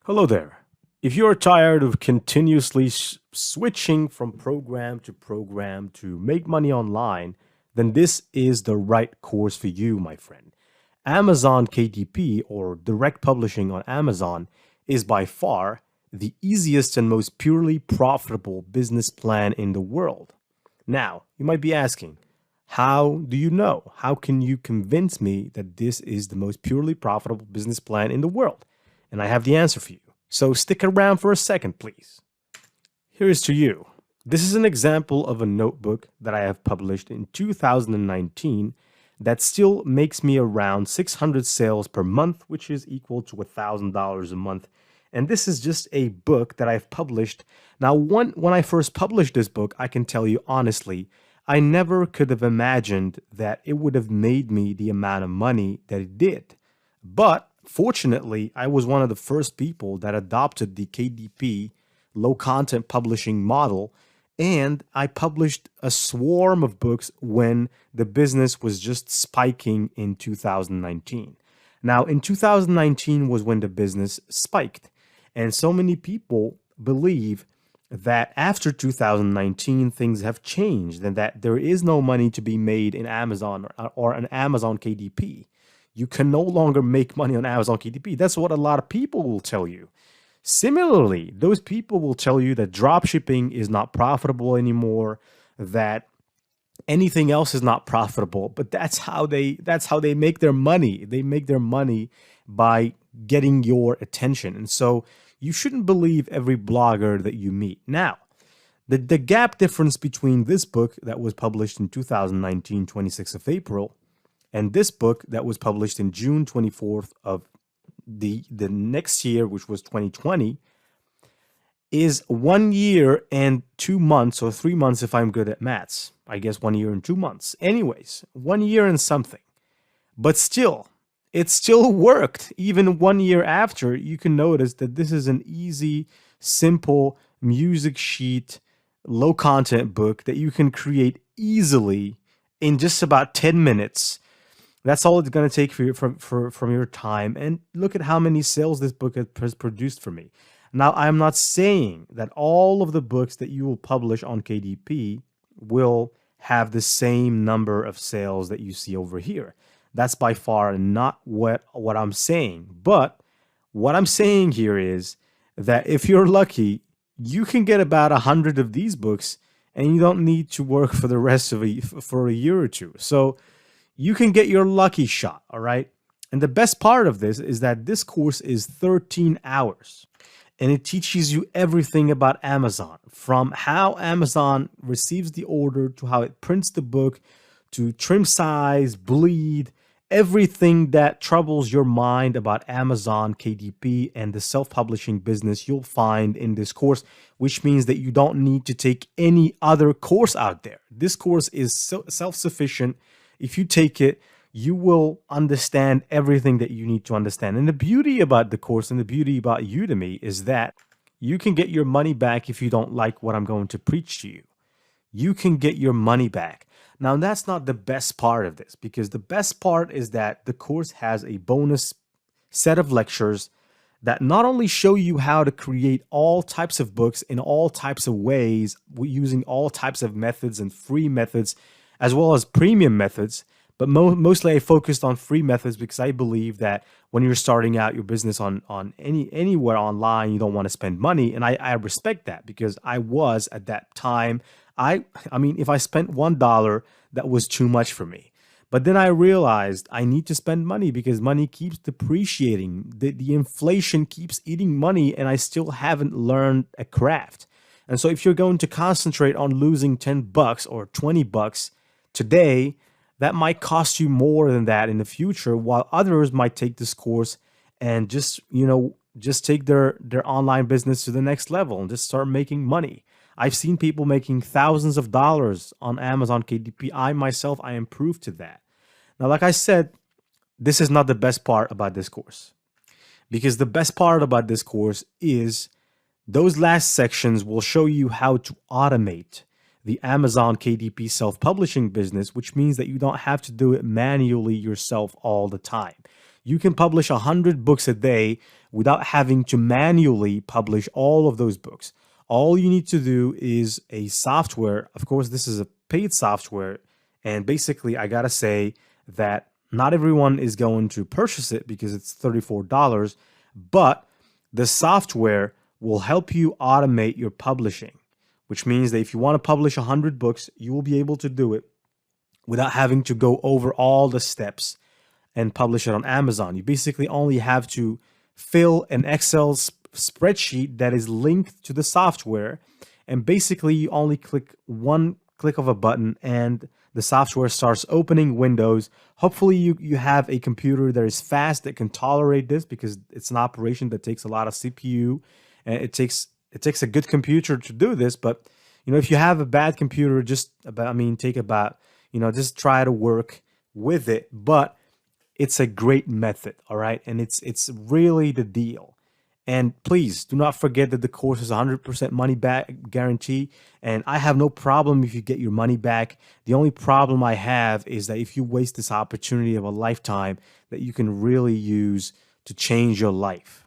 Hello there. If you're tired of continuously switching from program to make money online, then this is the right course for you, my friend. Amazon KDP, or direct publishing on Amazon, is by far the easiest and most purely profitable business plan in the world. Now, you might be asking, how do you know? How can you convince me that this is the most purely profitable business plan in the world? And I have the answer for you. So stick around for a second, please. Here's to you. This is an example of a notebook that I have published in 2019 that still makes me around 600 sales per month, which is equal to $1,000 a month. And this is just a book that I've published. Now, when I first published this book, I can tell you honestly, I never could have imagined that it would have made me the amount of money that it did. But fortunately, I was one of the first people that adopted the KDP low content publishing model. And I published a swarm of books when the business was just spiking in 2019. Now, in 2019 was when the business spiked. And so many people believe that after 2019, things have changed and that there is no money to be made in Amazon or an Amazon KDP. You can no longer make money on Amazon KDP. That's what a lot of people will tell you. Similarly, those people will tell you that dropshipping is not profitable anymore, that anything else is not profitable, but that's how they make their money. They make their money by getting your attention. And so you shouldn't believe every blogger that you meet. Now, the gap difference between this book that was published in 2019, 26th of April, and this book that was published in June 24th of the next year, which was 2020, is 1 year and 2 months, or 3 months if I'm good at maths. I guess 1 year and 2 months. Anyways, 1 year and something. But still, it still worked. Even 1 year after, you can notice that this is an easy, simple music sheet, low content book that you can create easily in just about 10 minutes. That's all it's going to take from your time. And look at how many sales this book has produced for me. Now, I'm not saying that all of the books that you will publish on KDP will have the same number of sales that you see over here. That's by far not what I'm saying. But what I'm saying here is that if you're lucky, you can get about 100 of these books and you don't need to work for the rest of for a year or two. So you can get your lucky shot, all right? And the best part of this is that this course is 13 hours and it teaches you everything about Amazon, from how Amazon receives the order to how it prints the book to trim size, bleed, everything that troubles your mind about Amazon, KDP, and the self-publishing business you'll find in this course, which means that you don't need to take any other course out there. This course is self-sufficient. If you take it, you will understand everything that you need to understand. And the beauty about the course and the beauty about Udemy is that you can get your money back if you don't like what I'm going to preach to you. You can get your money back. Now, that's not the best part of this, because the best part is that the course has a bonus set of lectures that not only show you how to create all types of books in all types of ways using all types of methods and free methods, as well as premium methods, but mostly I focused on free methods because I believe that when you're starting out your business on anywhere online, you don't want to spend money. And I respect that, because I was at that time. I mean, if I spent $1, that was too much for me. But then I realized I need to spend money because money keeps depreciating. The inflation keeps eating money, and I still haven't learned a craft. And so if you're going to concentrate on losing $10 or $20 today, that might cost you more than that in the future, while others might take this course and just take their online business to the next level and just start making money. I've seen people making thousands of dollars on Amazon KDP. I myself, I am proof to that. Now, like I said, this is not the best part about this course, because the best part about this course is those last sections will show you how to automate the Amazon KDP self-publishing business, which means that you don't have to do it manually yourself all the time. You can publish 100 books a day without having to manually publish all of those books. All you need to do is a software. Of course, this is a paid software. And basically, I got to say that not everyone is going to purchase it because it's $34, but the software will help you automate your publishing, which means that if you want to publish 100 books, you will be able to do it without having to go over all the steps and publish it on Amazon. You basically only have to fill an Excel spreadsheet that is linked to the software. And basically, you only click one click of a button and the software starts opening windows. Hopefully, you have a computer that is fast that can tolerate this because it's an operation that takes a lot of CPU. And it takes a good computer to do this. But if you have a bad computer, take about just try to work with it. But it's a great method, all right? And it's really the deal. And please do not forget that the course is 100% money back guarantee. And I have no problem if you get your money back. The only problem I have is that if you waste this opportunity of a lifetime that you can really use to change your life.